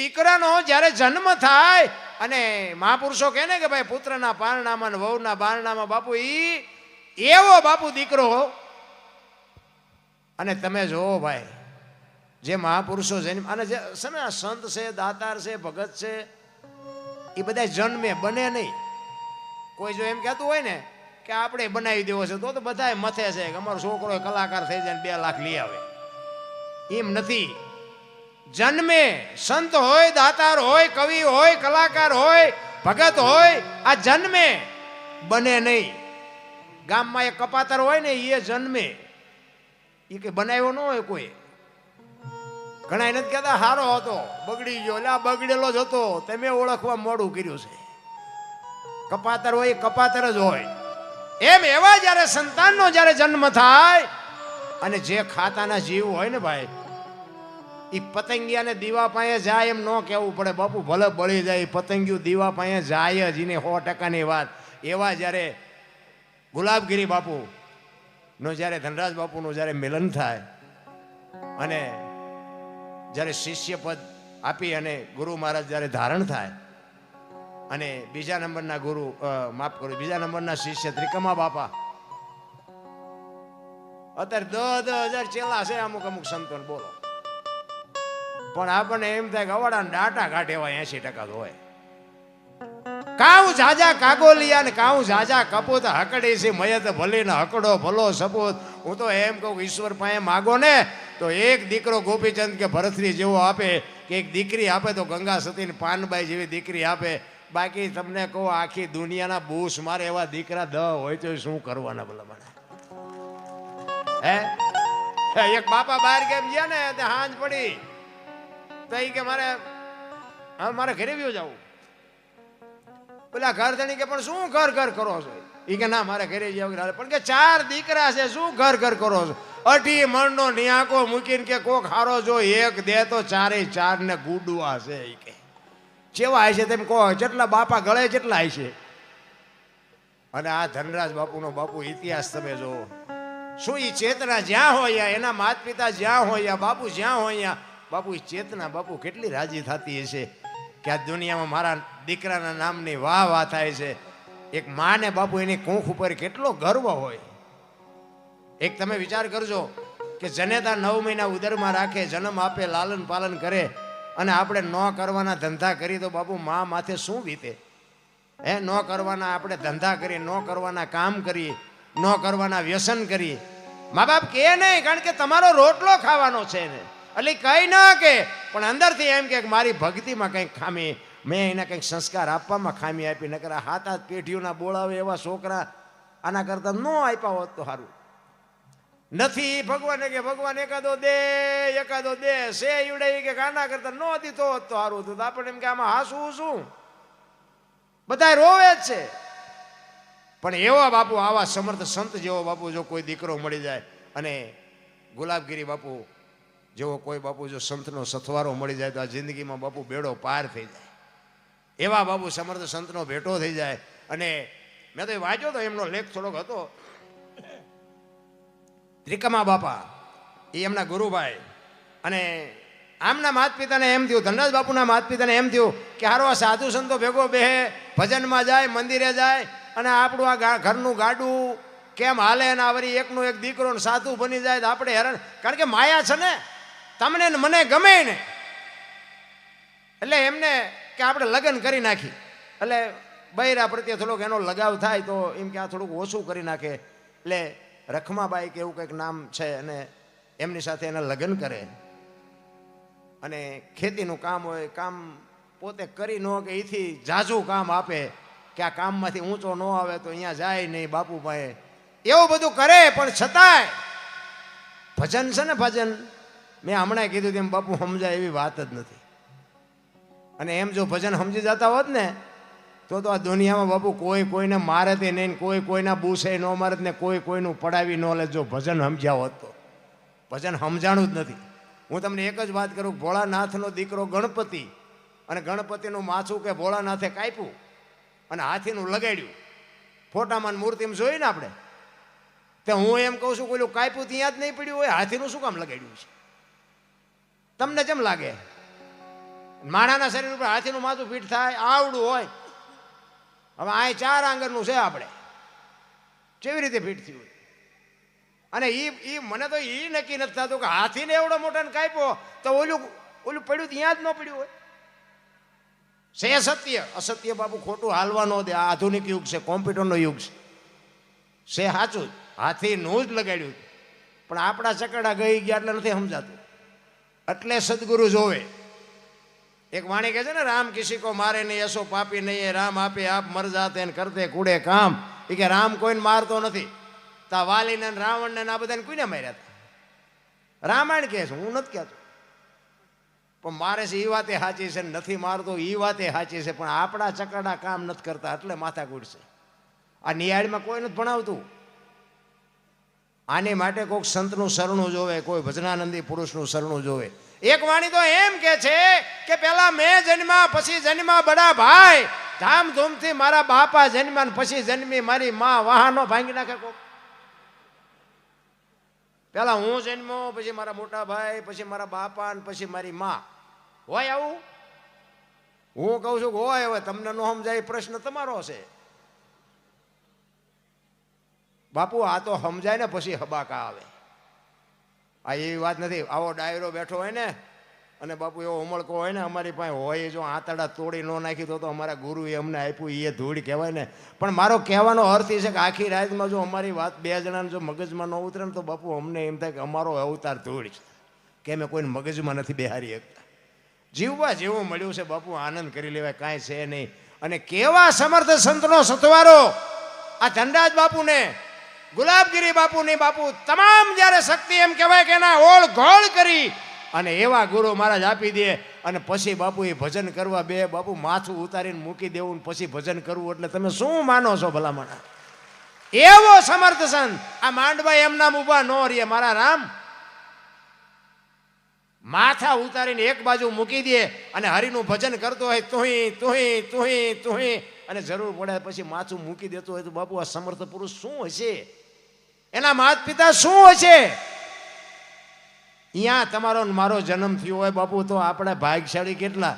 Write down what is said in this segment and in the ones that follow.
દીકરાનો જ્યારે જન્મ થાય અને મહાપુરુષો કહે ને કે ભાઈ પુત્રના પારણામાં વહુના બારણામાં બાપુ એવો બાપુ દીકરો. અને તમે જોવો ભાઈ જે મહાપુરુષો જન્મ અને જે છે ને સંત છે, દાતાર છે, ભગત છે, એ બધા જન્મે બને નહીં. કોઈ જો એમ કહેતું હોય ને કે આપણે બનાવી દેવો છે તો બધા મથે છે કે અમારો છોકરો કલાકાર થઈ જાય 2 લાખ લઈ આવે. એમ નથી. જન્મે સંત હોય, દાતાર હોય, કવિ હોય, કલાકાર હોય, ભગત હોય, આ જન્મે બને નહીં. ગામમાં એક કપાતર હોય ને એ જન્મે, એ કે બનાવ્યો ન હોય કોઈ. ઘણા નથી કહેતા હારો હતો બગડી ગયો, એટલે આ બગડેલો જ હતો, તમે ઓળખવા મોડું કર્યું છે. કપાતર હોય કપાતર જ હોય. એમ એવા જ્યારે સંતાનનો જ્યારે જન્મ થાય અને જે ખાતાના જીવ હોય ને ભાઈ, એ પતંગિયાને દીવા પાસે જાય એમ ન કહેવું પડે બાપુ ભલે બળી જાય, પતંગિયું દીવા પાસે જાય જ, એને 100%ની વાત. એવા જ્યારે ગુલાબગીરી બાપુ નો જ્યારે ધનરાજ બાપુનું જ્યારે મિલન થાય અને જ્યારે શિષ્ય પદ આપી અને ગુરુ મહારાજ જ્યારે ધારણ થાય અને બીજા નંબરના ગુરુ માફ કરો બીજા નંબરના શિષ્ય ત્રિકમા બાપા, અત્યારે 10,000 ચેલા છે અમુક અમુક સંતોન બોલો, પણ આપણને એમ થાય કે અવાડા ડાટા કાઢે એવા 80% તો હોય. કાઉ જાજા કાગોલિયા ને કાઉ જાજા કપૂત હકડી છે મયત ભલી ને હકડો ભલો સપૂત. હું તો એમ કહું કે ઈશ્વર પાસે માગો ને તો એક દીકરો ગોપીચંદ કે ભરતરી જેવો આપે, કે એક દીકરી આપે તો ગંગા સતી ને પાનબાઈ જેવી દીકરી આપે. બાકી તમને કહો આખી દુનિયાના બૂસ મારે એવા દીકરા 10 હોય તો શું કરવાના ભલા મને? હે એક બાપા બહાર કેમ ગયા ને તે હાંજ પડી તો એ કે મારે ઘરે વ્યો જવું. પેલા ઘર ધણી કે પણ શું ઘર ઘર કરો છો? એ કે ના મારે ઘરે જવું. પણ કે 4 દીકરા છે શું ઘર ઘર કરો છો? 18 મણનો નિયાકો મૂકીને કે કોક હારો જો એક દે તો 4 ને ગુડવા છે. એ કે કેવા હશે તેમ કહો, જેટલા બાપા ગળે જેટલા હશે. અને આ ધનરાજ બાપુનો બાપુ ઇતિહાસ તમે જોવો, શું એ ચેતના જ્યાં હોય એના માત પિતા જ્યાં હોય બાપુ જ્યાં હોય બાપુ ચેતના બાપુ કેટલી રાજી થતી હશે કે આ દુનિયામાં મારા દીકરાના નામની વાહ વાહ થાય છે. એક માને બાપુ એની કૂંખ ઉપર કેટલો ગર્વ હોય. એક તમે વિચાર કરજો કે જનેતા 9 મહિના ઉદરમાં રાખે, જન્મ આપે, લાલન પાલન કરે અને આપણે ન કરવાના ધંધા કરી તો બાપુ મા માથે શું વીતે? ન કરવાના આપણે ધંધા કરીએ, ન કરવાના કામ કરીએ, ન કરવાના વ્યસન કરીએ. મા બાપ કે નહીં, કારણ કે તમારો રોટલો ખાવાનો છે ને, એટલે કઈ ના કે પણ અંદરથી એમ કે મારી ભક્તિમાં કંઈક ખામી, મેં એને કંઈક સંસ્કાર આપવામાં ખામી આપી. નકર 7 પેઢીઓના બોલાવે એવા છોકરા આના કરતા ન આપ્યા હોત તો સારું. નથી ભગવાને કે ભગવાન એકાદો દે છે ઈવડે કે આના કરતા ન દીધો હોત તો સારું હતું. આપણે એમ કે આમાં હાસવું શું, બધા રોવે જ છે. પણ એવા બાપુ, આવા સમર્થ સંત જેવો બાપુ જો કોઈ દીકરો મળી જાય અને ગુલાબગીરી બાપુ જેવો કોઈ બાપુ જો સંતનો સથવારો મળી જાય તો આ જિંદગીમાં બાપુ બેડો પાર થઈ જાય. એવા બાપુ સમર્થ સંતનો ભેટો થઈ જાય. અને મેં તો વાંચ્યો તો એમનો લેખ થોડોક હતો. ત્રિકમા બાપા એ એમના ગુરુભાઈ, અને આમના માત પિતાને એમ થયું, ધનરાજ બાપુના માત પિતાને એમ થયું કે હારો આ સાધુ સંતો ભેગો બેહે, ભજનમાં જાય, મંદિરે જાય અને આપણું આ ઘરનું ગાડું કેમ હાલે ને આ વળી એકનો એક દીકરો ને સાધુ બની જાય તો આપણે હેરાન. કારણ કે માયા છે ને, તમને ને મને ગમે ને, એટલે એમને કે આપણે લગ્ન કરી નાખી. એટલે બૈરા પ્રત્યે થોડોક એનો લગાવ થાય તો એમ કે આ થોડુંક ઓછું કરી નાખે. એટલે રખમાબાઈ કે એવું કંઈક નામ છે, અને એમની સાથે એના લગ્ન કરે. અને ખેતીનું કામ હોય, કામ પોતે કરી ન કે એથી જાજુ કામ આપે કે આ કામમાંથી ઊંચો ન આવે તો અહીંયા જાય નહીં બાપુ પાસે, એવું બધું કરે. પણ છતાંય ભજન છે ને, ભજન મેં હમણાં કીધું તેમ બાપુ સમજાય એવી વાત જ નથી. અને એમ જો ભજન સમજી જતા હોત ને તો આ દુનિયામાં બાપુ કોઈ કોઈને મારે તે નહીં, કોઈ કોઈના બૂસે ન મારે ને કોઈ કોઈનું પડાવી ન લે. જો ભજન સમજ્યા હોત તો, ભજન સમજાણું જ નથી. હું તમને એક જ વાત કરું, ભોળાનાથનો દીકરો ગણપતિ, અને ગણપતિનું માથું કે ભોળાનાથે કાપ્યું અને હાથીનું લગાડ્યું. ફોટામાં મૂર્તિમાં જોઈ ને આપણે, તો હું એમ કહું છું કોઈ કાપ્યું ત્યાં જ નહીં પડ્યું હોય, હાથીનું શું કામ લગાડ્યું છે? તમને કેમ લાગે? માણાના શરીર ઉપર હાથીનું માથું ફીટ થાય આવડું હોય. હવે આ 4 આંગળનું છે આપણે, કેવી રીતે ફીટ થયું? અને ઈ મને તો ઈ નક્કી નથી થતું કે હાથીને એવડો મોટાને કાપ્યો તો ઓલું પડ્યું ત્યાં જ ન પડ્યું હોય. છે સત્ય, અસત્ય બાપુ ખોટું હાલવા ન દે. આ આધુનિક યુગ છે, કોમ્પ્યુટરનો યુગ છે. સાચું જ હાથીનું જ લગાડ્યું, પણ આપણા ચકડા ગઈ ગયા એટલે નથી સમજાતું. એટલે સદગુરુ જોવે. એક વાણી કહે છે ને, રામ કિસી કો મારે નહીં, એસો પાપી નહીં, રામ આપે આપ મર જાતે ને કરતે કુડે કામ. એ કે રામ કોઈને મારતો નથી. તા વાલીને રાવણને આ બધાને કોઈને માર્યા હતા? રામાયણ કહે છે, હું નથી કહેતો. પણ મારે છે એ વાતે સાચી છે, નથી મારતો એ વાતે સાચી છે, પણ આપણા ચકડા કામ નથી કરતા એટલે માથા કૂટશે. આ નિયાળમાં કોઈ નથી ભણાવતું. આની માટે કોઈક સંતનું શરણું જોવે, કોઈ ભજનાનંદી પુરુષનું શરણું જોવે. એક વાણી તો એમ કે છે કે પેલા મેં જન્મા પછી જન્મા બડા ભાઈ, ધામધૂમથી મારા બાપા જન્મ્યા ને પછી જન્મી મારી માં વાહનો ભાંગી નાખે કોક. પેલા હું જન્મો, પછી મારા મોટા ભાઈ, પછી મારા બાપા ને પછી મારી માં. હોય આવું? હું કહું છું કે હોય. હવે તમને ન સમજાય પ્રશ્ન તમારો છે બાપુ. આ તો સમજાય ને પછી હબાકા આવે. આ એવી વાત નથી. આવો ડાયરો બેઠો હોય ને અને બાપુ એવો ઉમળકો હોય ને અમારી પાસે હોય, જો આંતરડા તોડી ન નાખી તો અમારા ગુરુએ અમને આપ્યું એ ધૂળ કહેવાય ને. પણ મારો કહેવાનો અર્થ એ છે કે આખી રાતમાં જો અમારી વાત 2 જણાને જો મગજમાં ન ઉતરે ને તો બાપુ અમને એમ થાય કે અમારો અવતાર ધૂળ છે, કે અમે કોઈને મગજમાં નથી બેહારી શકતા. જીવવા જેવું મળ્યું છે બાપુ, આનંદ કરી લેવાય, કાંઈ છે નહીં. અને કેવા સમર્થ સંતનો સથવારો આ ધનરાજ બાપુને, ગુલાબગીરી બાપુની બાપુ તમામ જ્યારે શક્તિ એમ કહેવાય કે એના ઓળ ઘોળ કરી અને એવા ગુરુ મહારાજ આપી દે. અને પછી બાપુ એ ભજન કરવા બે, બાપુ માથું ઉતારીને મૂકી દેવું પછી ભજન કરવું, એટલે તમે શું માનો છો ભલામણ? એવો સમર્થ સંત આ માંડભાઈ એમ નામ ઉભા ન રહે. મારા રામ માથા ઉતારીને એક બાજુ મૂકી દે અને હરિનું ભજન કરતો હોય તુહી તુહી તુહી તુહી, અને જરૂર પડે પછી માથું મૂકી દેતો હોય તો બાપુ આ સમર્થ પુરુષ શું હશે? એના માતા પિતા શું હશે? અહીંયા તમારો મારો જન્મ થયો હોય બાપુ તો આપણે ભાગ્યશાળી કેટલા.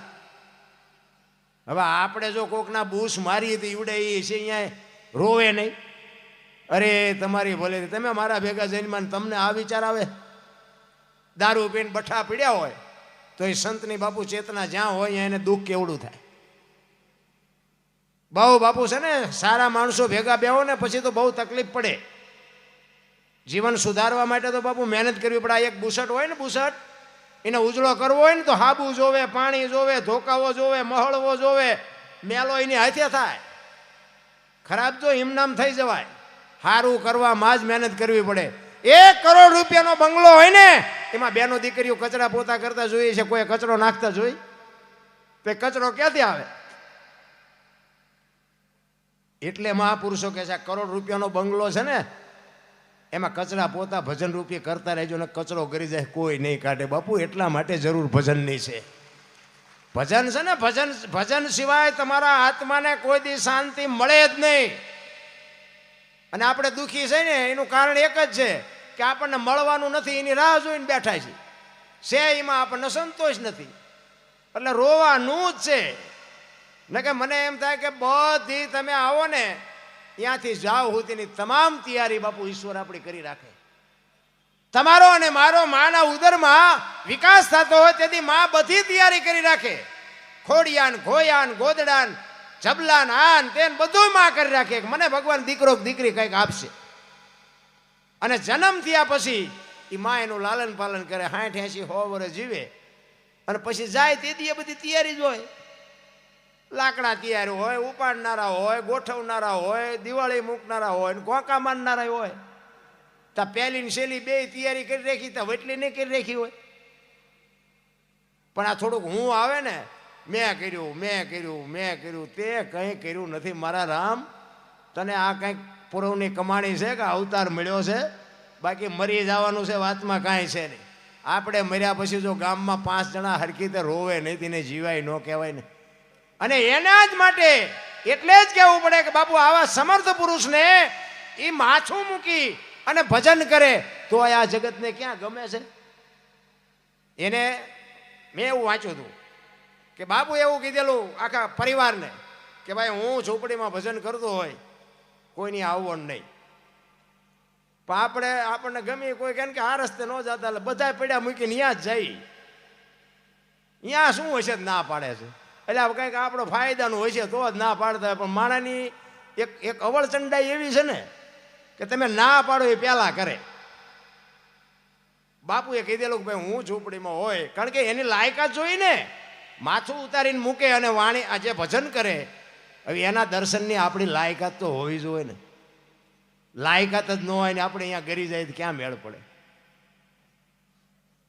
હવે આપણે જો કોકના બૂસ મારીએ તો ઈવડે એ છે અહીંયા રોવે નહીં. અરે તમારી ભલે, તમે મારા ભેગા જઈને તમને આ વિચાર આવે? દારૂ પીને બઠા પીડ્યા હોય તો એ સંતની બાપુ ચેતના જ્યાં હોય એને દુઃખ કેવડું થાય. બહુ બાપુ છે ને સારા માણસો ભેગા બેહો ને પછી તો બહુ તકલીફ પડે. જીવન સુધારવા માટે તો બાપુ મહેનત કરવી પડે. એક બુસટ હોય ને, બુસટ એને ઉજળો કરવો હોય ને તો હાબુ જોવે, પાણી જોવે, ધોકાવો જોવે, મહળવો જોવે, મેલો એની હાથે થાય. ખરાબ તો હિમનામ થઈ જવાય. સારું કરવામાં જ મહેનત કરવી પડે. 1 કરોડ રૂપિયાનો બંગલો હોય ને એમાં બેનો દીકરીઓ કચરા પોતા કરતા જોઈએ છે, કોઈ કચરો નાખતા જોઈ? તો કચરો ક્યાંથી આવે? એટલે મહાપુરુષો કહે છે 1 કરોડ રૂપિયાનો બંગલો છે ને એમાં કચરા પોતા ભજન રૂપી કરતા રહેજો ને કચરો કરી જાય કોઈ નહીં કાઢે બાપુ. એટલા માટે જરૂર ભજનની છે. ભજન છે ને, ભજન સિવાય તમારા આત્માને કોઈ દી શાંતિ મળે જ નહીં. અને આપણે દુઃખી છે ને એનું કારણ એક જ છે કે આપણને મળવાનું નથી, એની રાહ જોઈને બેઠા છે એમાં આપણને સંતોષ નથી, એટલે રોવાનું જ છે. ને કે મને એમ થાય કે બધી તમે આવો ને ત્યાંથી જાઓ સુધીની તમામ તૈયારી બાપુ ઈશ્વર આપણી કરી રાખે. તમારો અને મારો માના ઉદરમાં વિકાસ થતો હોય તેથી માં બધી તૈયારી કરી રાખે. ખોડિયાન, ઘોયાન, ગોદડાન, જબલાન, આન તેન બધું માં કરી રાખે. મને ભગવાન દીકરો દીકરી કંઈક આપશે. અને જન્મ થયા પછી એ માં એનું લાલન પાલન કરે, 60, 80, 100 વર્ષ જીવે અને પછી જાય તેથી એ બધી તૈયારી જ હોય. લાકડા તૈયાર હોય, ઉપાડનારા હોય, ગોઠવનારા હોય, દિવાળી મૂકનારા હોય, ગોકા મારનારા હોય. તા પહેલી ને છેલ્લી બે તૈયારી કરી રાખી, તા વટલી નહીં કરી રાખી હોય. પણ આ થોડુંક હું આવે ને મેં કર્યું તે કંઈ કર્યું નથી. મારા રામ તને આ કંઈક પૂર્વની કમાણી છે કે અવતાર મળ્યો છે? બાકી મરી જવાનું છે, વાતમાં કાંઈ છે નહીં. આપણે મર્યા પછી જો ગામમાં 5 જણા હરખી તે રોવે નહીં તેને જીવાય ન કહેવાય ને. અને એના જ માટે એટલે જ કહેવું પડે કે બાપુ આવા સમર્થ પુરુષને એ માથું મૂકી અને ભજન કરે તો આ જગતને ક્યાં ગમે છે? એને મેં એવું વાંચ્યું હતું કે બાપુ એવું કીધેલું આખા પરિવારને કે ભાઈ હું ઝૂંપડીમાં ભજન કરતો હોય કોઈની આવવાનું નહીં. પણ આપણને ગમે કોઈ કહે કે આ રસ્તે ન જતા એટલે બધા પડ્યા મૂકીને ત્યાં જ જઈ. ત્યાં શું હશે ના પાડે છે એટલે કંઈક આપણો ફાયદાનું હોય છે તો જ ના પાડતા હોય. પણ માણાની એક અવળચંડાઈ એવી છે ને કે તમે ના પાડો એ પહેલાં કરે. બાપુએ કીધેલું કે ભાઈ હું ઝૂંપડીમાં હોય કારણ કે એની લાયકાત જોઈ ને માથું ઉતારીને મૂકે અને વાણી આ જે ભજન કરે હવે એના દર્શનની આપણી લાયકાત તો હોવી જોઈએ ને. લાયકાત જ ન હોય ને આપણે અહીંયા ગરી જાય તો ક્યાં મેળ પડે.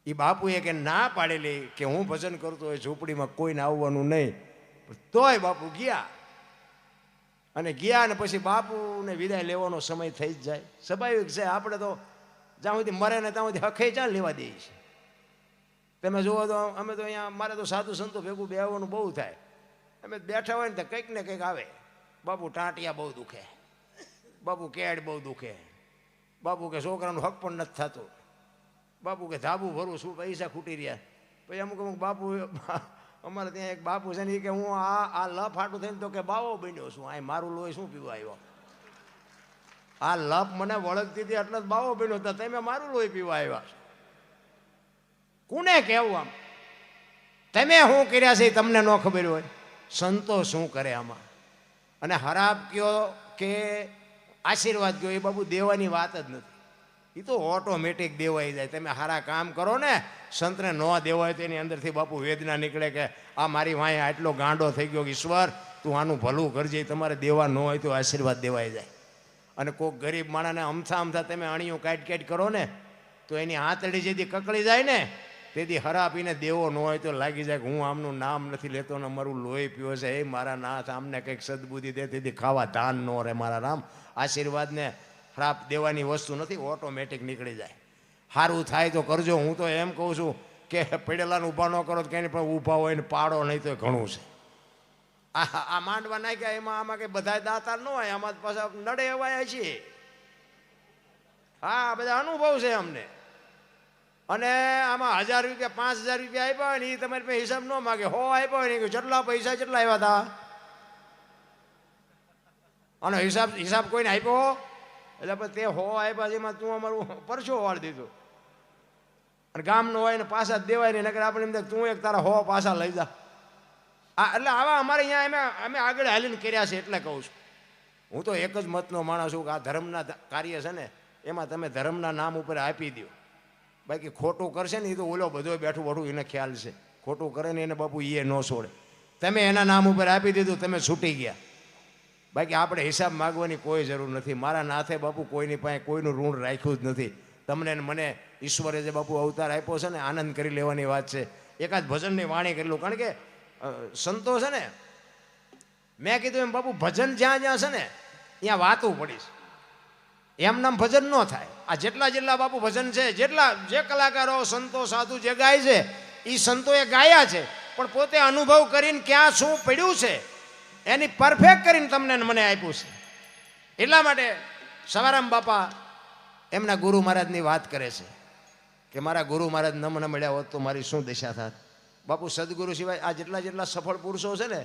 એ બાપુએ કે ના પાડેલી કે હું ભજન કરતો હોય ઝૂંપડીમાં કોઈને આવવાનું નહીં. તોય બાપુ ગયા અને ગયા ને પછી બાપુને વિદાય લેવાનો સમય થઈ જ જાય. સ્વાભાવિક છે આપણે તો જ્યાં સુધી મરે ને ત્યાં સુધી હખે ચાલ લેવા દઈએ છીએ. તમે જુઓ તો અમે તો અહીંયા મારે તો સાધુ સંતો ભેગું બેહવાનું બહુ થાય. અમે બેઠા હોય ને તો કંઈક ને કંઈક આવે. બાપુ ટાંટિયા બહુ દુખે, બાપુ કેડ બહુ દુખે, બાપુ કે છોકરાનું હક પણ નથી થતું, બાપુ કે ધાબુ ભરું શું પૈસા ખૂટી રહ્યા. પછી અમુક બાપુ અમારે ત્યાં એક બાપુ છે ને એ કે હું આ લપ હાટું થઈને તો કે બાવો બન્યો છું આ મારું લોહી શું પીવા આવ્યો. આ લપ મને વળગતી હતી એટલે જ બાવો બન્યો હતો. તમે મારું લોહી પીવા આવ્યા છો. કોને કહેવું આમ? તમે શું કર્યા છે તમને ન ખબર હોય. સંતો શું કરે આમાં અને હરાબ કયો કે આશીર્વાદ કયો એ બાબુ દેવાની વાત જ નથી. એ તો ઓટોમેટિક દેવાઈ જાય. તમે સારા કામ કરો ને સંતને ન દેવાય તો એની અંદરથી બાપુ વેદના નીકળે કે આ મારી વાંહે આટલો ગાંડો થઈ ગયો ઈશ્વર તું આનું ભલું કરજે. તમારે દેવા ન હોય તો આશીર્વાદ દેવાઈ જાય. અને કોઈક ગરીબ માણસને અમથા તમે અણીયું કાટ કરો ને તો એની આંતળી જેથી કકળી જાય ને તેથી હરાપીને દેવો ન હોય તો લાગી જાય કે હું આમનું નામ નથી લેતો ને મારું લોહી પીવો છે. એ મારા નાથ આમને કંઈક સદબુદ્ધિ દે તેથી ખાવા ધાન ન રહે મારા રામ. આશીર્વાદને ખરાબ દેવાની વસ્તુ નથી, ઓટોમેટિક નીકળી જાય. સારું થાય તો કરજો. હું તો એમ કહું છું કે પડેલાને ઊભા ન કરો તો કંઈ પણ ઊભા હોય ને પાડો નહીં તો ઘણું છે. આ માંડવા નાખ્યા એમાં આમાં કંઈ બધા દાતાર ન હોય, આમાં પાછા નડે એવાય છીએ. હા બધા અનુભવ છે અમને. અને આમાં 1000 રૂપિયા 5000 રૂપિયા આપ્યા હોય ને એ તમારી પાસે હિસાબ ન માગે. 100 આપ્યા હોય ને જેટલા પૈસા જેટલા આવ્યા હતા અને હિસાબ કોઈને આપ્યો એટલે પછી તે 100 આપ્યા છે એમાં તું અમારું પરસો વાળી દીધું અને ગામનો હોય ને પાછા જ દેવાય નહીં. નકર આપણે એમ તું એક તારા 100 પાછા લઈ જા. એટલે આવા અમારે અહીંયા અમે આગળ હાલીને કર્યા છે એટલે કહું છું. હું તો એક જ મતનો માણસ છું કે આ ધર્મના કાર્ય છે ને એમાં તમે ધર્મના નામ ઉપર આપી દો. બાકી ખોટું કરશે ને એ તો ઓલો બધો બેઠું એને ખ્યાલ છે. ખોટું કરે ને એને બાપુ એ ન છોડે. તમે એના નામ ઉપર આપી દીધું તમે છૂટી ગયા. બાકી આપણે હિસાબ માગવાની કોઈ જરૂર નથી. મારા નાથે બાપુ કોઈની પાસે કોઈનું ઋણ રાખ્યું જ નથી. તમને મને ઈશ્વરે જે બાપુ અવતાર આપ્યો છે ને આનંદ કરી લેવાની વાત છે. એકાદ ભજનની વાણી કરેલું કારણ કે સંતો છે ને મેં કીધું એમ બાપુ ભજન જ્યાં જ્યાં છે ને ત્યાં વાતું પડીશ. એમ નામ ભજન ન થાય. આ જેટલા બાપુ ભજન છે જે કલાકારો સંતો સાધુ જે ગાય છે એ સંતોએ ગાયા છે પણ પોતે અનુભવ કરીને ક્યાં શું પડ્યું છે એની પરફેક્ટ કરીને તમને મને આપ્યું છે. એટલા માટે સવારામ બાપા એમના ગુરુ મહારાજની વાત કરે છે કે મારા ગુરુ મહારાજ ન મને મળ્યા હોત તો મારી શું દશા થાત. બાપુ સદગુરુ સિવાય આ જેટલા સફળ પુરુષો છે ને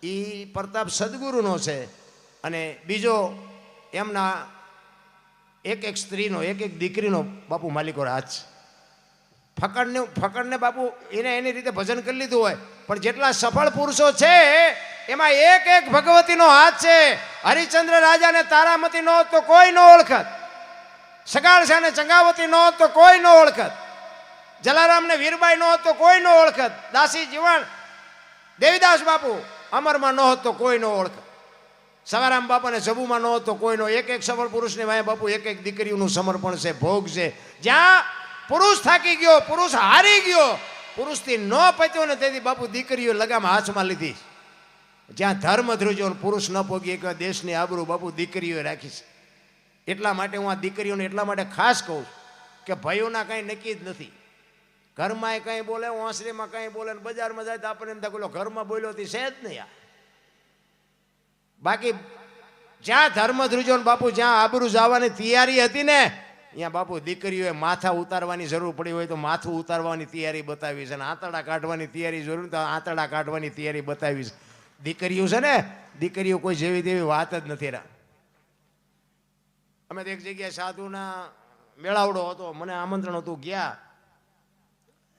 એ પ્રતાપ સદગુરુનો છે. અને બીજો એમના એક સ્ત્રીનો એક દીકરીનો બાપુ માલિકો હાથ છે. ફકડને બાપુ એની રીતે ભજન કરી લીધું હોય પણ જેટલા સફળ પુરુષો છે એમાં એક ભગવતીનો હાથ છે. હરિચંદ્ર રાજાને તારામતી નો તો કોઈ ન ઓળખત, સગાળ શાહને ચંગાવતી નો તો કોઈ ન ઓળખત, જલારામને વીરબાઈ નો તો કોઈ ન ઓળખત, દાસી જીવણ દેવીદાસ બાપુ અમરમાં ન હોત તો કોઈ ન ઓળખત, સવારામ બાપાને જબુમાં ન હોત તો કોઈનો. એક સફળ પુરુષને વાય બાપુ એક દીકરીઓનું સમર્પણ છે, ભોગ છે. જ્યાં પુરુષ થાકી ગયો, પુરુષ હારી ગયો, પુરુષથી ન પત્યો ને તેથી બાપુ દીકરીઓ લગામ હાથમાં લીધી. જ્યાં ધર્મ ધ્રુજો પુરુષ ન પોગી એક દેશની આબરૂ બાપુ દીકરીઓએ રાખી છે. એટલા માટે હું આ દીકરીઓને એટલા માટે ખાસ કહું છું કે ભાઈઓના કાંઈ નક્કી જ નથી. ઘરમાં કંઈ બોલે, ઓસરીમાં કંઈ બોલે, બજારમાં જાય તો આપણને એમ થાય બોલો ઘરમાં બોલ્યો હતી છે જ નહીં. બાકી જ્યાં ધર્મ ધ્રુજો બાપુ જ્યાં આબરૂ જવાની તૈયારી હતી ને અહીંયા બાપુ દીકરીઓએ માથા ઉતારવાની જરૂર પડી હોય તો માથું ઉતારવાની તૈયારી બતાવી છે, અને આંતરડા કાઢવાની તૈયારી જરૂર તો આંતરડા કાઢવાની તૈયારી બતાવી છે. દીકરીઓ છે ને, દીકરીઓ કોઈ જેવી તેવી વાત જ નથી. અમે તો એક જગ્યાએ સાધુના મેળાવડો હતો, મને આમંત્રણ હતું, ગયા.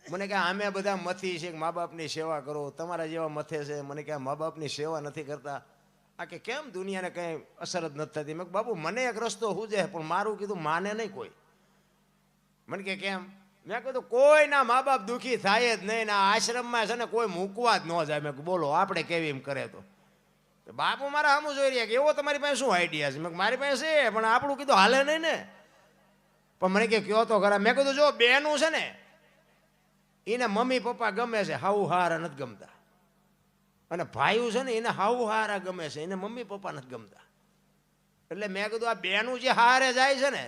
મને કે અમે બધા મથી છે, મા બાપની સેવા કરો, તમારા જેવા મથે છે. મને કે મા બાપની સેવા નથી કરતા, આ કે કેમ દુનિયાને કંઈ અસર જ નથી થતી. મેં બાપુ મને એક રસ્તો સૂજે, પણ મારું કીધું માને નહીં કોઈ. મને કે કેમ? મેં કીધું કોઈના મા બાપ દુઃખી થાય જ નહીં, ના આશ્રમમાં છે ને કોઈ મૂકવા જ ન જાય. મેં બોલો આપણે કેવી એમ કરે તો બાપુ મારા સામું જોઈ રહ્યા કે એવો તમારી પાસે શું આઈડિયા છે? મેં મારી પાસે છે, પણ આપણું કીધું હાલે નહીં ને. પણ મને કે કયો તો ખરા. મેં કીધું જો બેનું છે ને એને મમ્મી પપ્પા ગમે છે, હાઉ હારા નથી ગમતા. અને ભાઈઓ છે ને એને હાઉ હારા ગમે છે, એને મમ્મી પપ્પા નથી ગમતા. એટલે મેં કીધું આ બેનું જે હારે જાય છે ને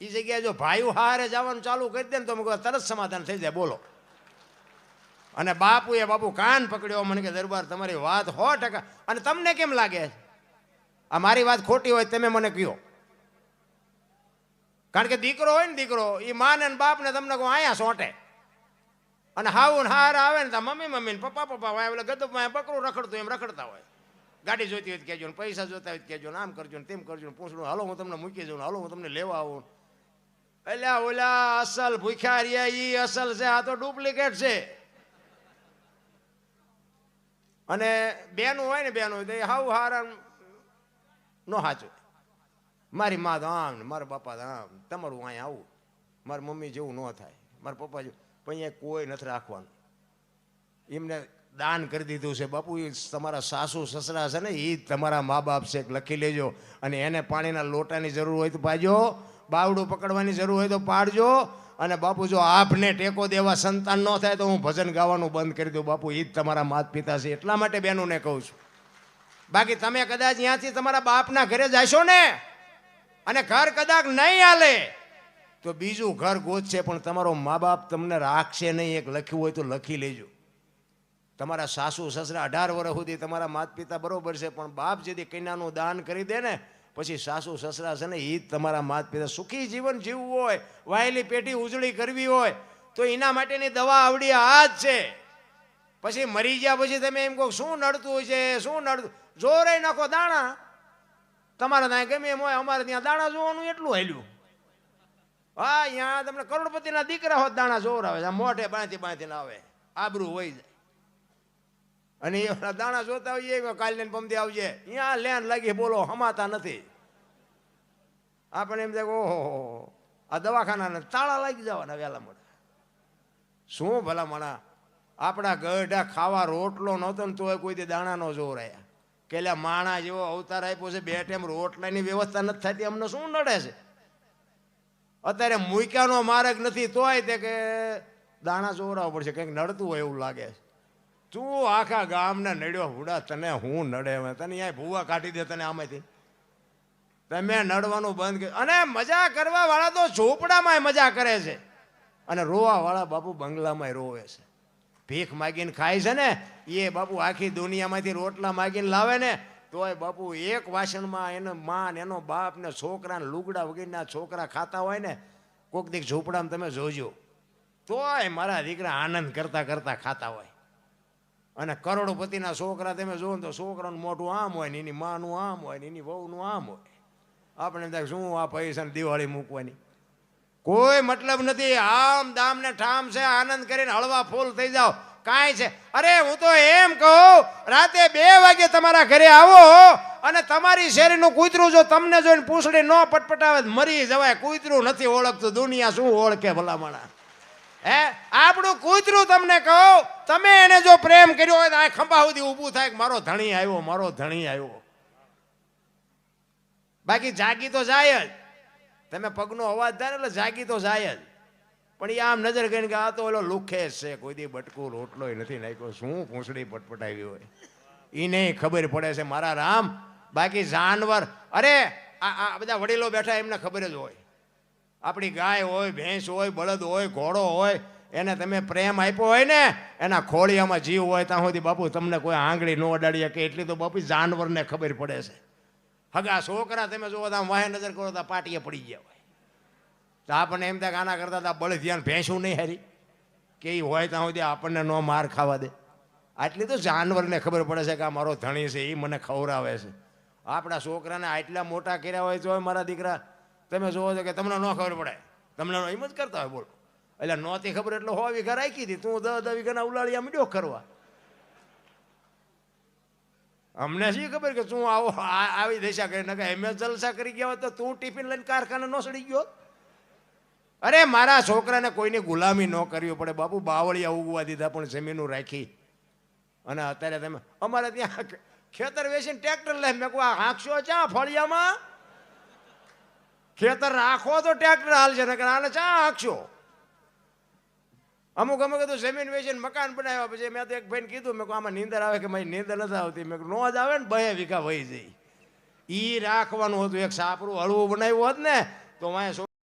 એ જગ્યાએ જો ભાઈઓ હારે જવાનું ચાલુ કરી દે ને તો મેં તરત સમાધાન થઈ જાય. બોલો. અને બાપુએ કાન પકડ્યો. મને કે દરબાર તમારી વાત 100%. અને તમને કેમ લાગે આ મારી વાત ખોટી હોય તમે મને કહો. કારણ કે દીકરો હોય ને, દીકરો એ માને ને બાપ ને તમને કહું અહીંયા સોંટે. અને હાવું હાર આવે ને તો મમ્મી મમ્મી ને પપ્પા પપ્પા હોય, એટલે ગદબમાં બકરું રખડતું એમ રખડતા હોય. ગાડી જોઈતી હોય કહેજો ને, પૈસા જોતા હોય કહેજો ને, આમ કરજો ને તેમ કરજો ને, પૂછડું હાલો હું તમને મૂકી જાઉં, હાલો હું તમને લેવા આવું. એટલે ઓલા અસલ ભૂખ્યા રહ્યા ઈ અસલ છે, આ તો ડુપ્લિકેટ છે. અને બેનું હોય ને, બેનું હોય તો એ હાવ હારા નો સાચું. મારી મા તો આમ ને મારા પપ્પા તો આમ, તમારું અહીંયા આવું, મારી મમ્મી જેવું ન થાય, મારા પપ્પા જેવું. પણ અહીંયા કોઈ નથી રાખવાનું. એમને દાન કરી દીધું છે. બાપુ એ તમારા સાસુ સસરા છે ને એ તમારા મા બાપ છે, લખી લેજો. અને એને પાણીના લોટાની જરૂર હોય તો પાજો, બાવડું પકડવાની જરૂર હોય તો પાડજો. અને બાપુ જો આપને ટેકો દેવા સંતાન ન થાય તો હું ભજન ગાવાનું બંધ કરી દઉં. બાપુ એ જ તમારા માતા પિતા છે. એટલા માટે બહેનોને કહું છું. બાકી તમે કદાચ અહીંયાથી તમારા બાપના ઘરે જશો ને અને ઘર કદાચ નહીં હાલે તો બીજું ઘર ગોતશે, પણ તમારો મા બાપ તમને રાખશે નહીં. એક લખ્યું હોય તો લખી લેજો. તમારા સાસુ સસરા 18 વર્ષ સુધી તમારા માતા પિતા બરોબર છે, પણ બાપ જેથી કન્યાનું દાન કરી દે ને પછી સાસુ સસરા છે ને એ જ તમારા માતા પિતા. સુખી જીવન જીવવું હોય, વાયેલી પેટી ઉજળી કરવી હોય તો એના માટેની દવા આવડી આ જ છે. પછી મરી ગયા પછી તમે એમ કહો શું નડતું હોય છે, શું નડતું? જોરે નાખો દાણા. તમારે ત્યાં ગમે એમ હોય, અમારે ત્યાં દાણા જોવાનું એટલું હેલ્યું. હા, અહીંયા તમને કરોડપતિના દીકરા હોત દાણા જોર આવે છે, મોઢે બાંધીને આવે, આબરૂ હોય જાય. અને એ દાણા જોતા હોઈએ કાલને પમદી આવજે, અહીંયા લેન લાગી બોલો હમાતા નથી. આપણે એમ થાય ઓહો આ દવાખાના તાળા લાગી જવાના વહેલા મોડા. શું ભલા મણા આપણા ગઢા ખાવા રોટલો નહોતો ને તોય કોઈ દાણા નો જોર આવ્યા. કે એટલે માણા જેવો અવતાર આપ્યો છે, 2 ટાઈમ રોટલાની વ્યવસ્થા નથી થતી, અમને શું નડે છે? અત્યારે મૂક્યાનો માર્ગ નથી તોય તે કે દાણા ચોરાવવા પડશે, કંઈક નડતું હોય એવું લાગે છે. તું આખા ગામના નડ્યો હુડા, તને હું નડે? તને અહીંયા ભૂવા કાઢી દે તને આમાંથી. તમે નડવાનું બંધ કર્યું. અને મજા કરવા વાળા તો ઝોપડામાં મજા કરે છે, અને રોવા વાળા બાપુ બંગલામાં રોવે છે. ભીખ માગીને ખાય છે ને એ બાપુ આખી દુનિયામાંથી રોટલા માગીને લાવે ને તોય બાપુ એક વાસણમાં એનો માં એનો બાપ ને છોકરાને લુગડા વગેરેના છોકરા ખાતા હોય ને, કોક દીક ઝૂંપડામાં તમે જોજો તોય મારા દીકરા આનંદ કરતા કરતા ખાતા હોય. અને કરોડપતિના છોકરા તમે જોવો ને તો છોકરાનું મોઢું આમ હોય ને એની માનું આમ હોય ને એની વહુનું આમ હોય. આપણે એમ થાય શું આ પૈસાને દિવાળી મૂકવાની કોઈ મતલબ નથી. આમ દામ ને ઠામ છે, આનંદ કરીને હળવા ફૂલ થઈ જાઓ, કાંઈ છે. અરે હું તો એમ કહું રાતે 2 વાગે તમારા ઘરે આવો અને તમારી શેરીનું કૂતરું જો તમને જોઈને પૂંછડી ન પટપટાવે મરી જવાય. કૂતરું નથી ઓળખતું, દુનિયા શું ઓળખે ભલામણા? હે, આપણું કૂતરું તમને કહું, તમે એને જો પ્રેમ કર્યો હોય તો આ ખંભા સુધી ઊભું થાય કે મારો ધણી આવ્યો, મારો ધણી આવ્યો. બાકી જાગી તો જાય જ. તમે પગનો અવાજ થાય એટલે જાગી તો જાય જ. પણ એ આમ નજર કરીને કે આ તો ઓલો લુખેશ છે, કોઈ દી બટકું રોટલો નથી નાખ્યો, શું પૂંછડી પટપટાવી હોય એ નહીં ખબર પડે છે મારા રામ. બાકી જાનવર, અરે આ બધા વડીલો બેઠા એમને ખબર જ હોય. આપણી ગાય હોય, ભેંસ હોય, બળદ હોય, ઘોડો હોય, એને તમે પ્રેમ આપ્યો હોય ને, એના ખોળિયામાં જીવ હોય ત્યાં સુધી બાપુ તમને કોઈ આંગળી ન અડાડી શકે એટલી તો બાપુ જાનવરને ખબર પડે છે. હગા છોકરા તમે જોવો તો વાહે નજર કરો તો પાટીએ પડી ગયા હોય. તો આપણને એમ થાય આના કરતા તા બળે ધ્યાન ભેંસું નહીં હારી કે એ હોય ત્યાં સુધી આપણને ન માર ખાવા દે. આટલી તો જાનવરને ખબર પડે છે કે આ મારો ધણી છે એ મને ખવડાવે છે. આપણા છોકરાને આટલા મોટા કર્યા હોય તો મારા દીકરા તમે જોવો છો કે તમને ન ખબર પડે, તમને એમ જ કરતા હોય બોલો. એટલે નહોતી ખબર એટલે 100 વીઘા રાખી હતી, તું 10 વીઘાના ઉલાળિયા મીડ્યો કરવા. અમને શી ખબર કે તું આવી દશા કરી નાખે. એમ જલસા કરી ગયા હોત તો તું ટિફિન લઈને કારખાને ન સડી ગયો. અરે મારા છોકરાને કોઈની ગુલામી ન કરવી પડે બાપુ. બાવળિયા ઉગવા દીધા પણ જમીનું રાખી. અને અત્યારે તમે અમારે ત્યાં ખેતર વેચીને ટ્રેક્ટર લે. મેં કહું આ હાંકશો ચા ફળિયામાં? ખેતર રાખો તો ટ્રેક્ટર હાલશે, નકર આને ચા હાંકશો? અમુક તો જમીન વેચીને મકાન બનાવ્યા. પછી મેં તો એક ભાઈને કીધું, મેં કહું આમાં નીંદર આવે કે મારી નીંદર નથી આવતી. મેં નો જ આવે ને 2 વીઘા વહી જાય. ઈ રાખવાનું હતું. એક સાપરું હળવું બનાવ્યું હોત ને તો વાંય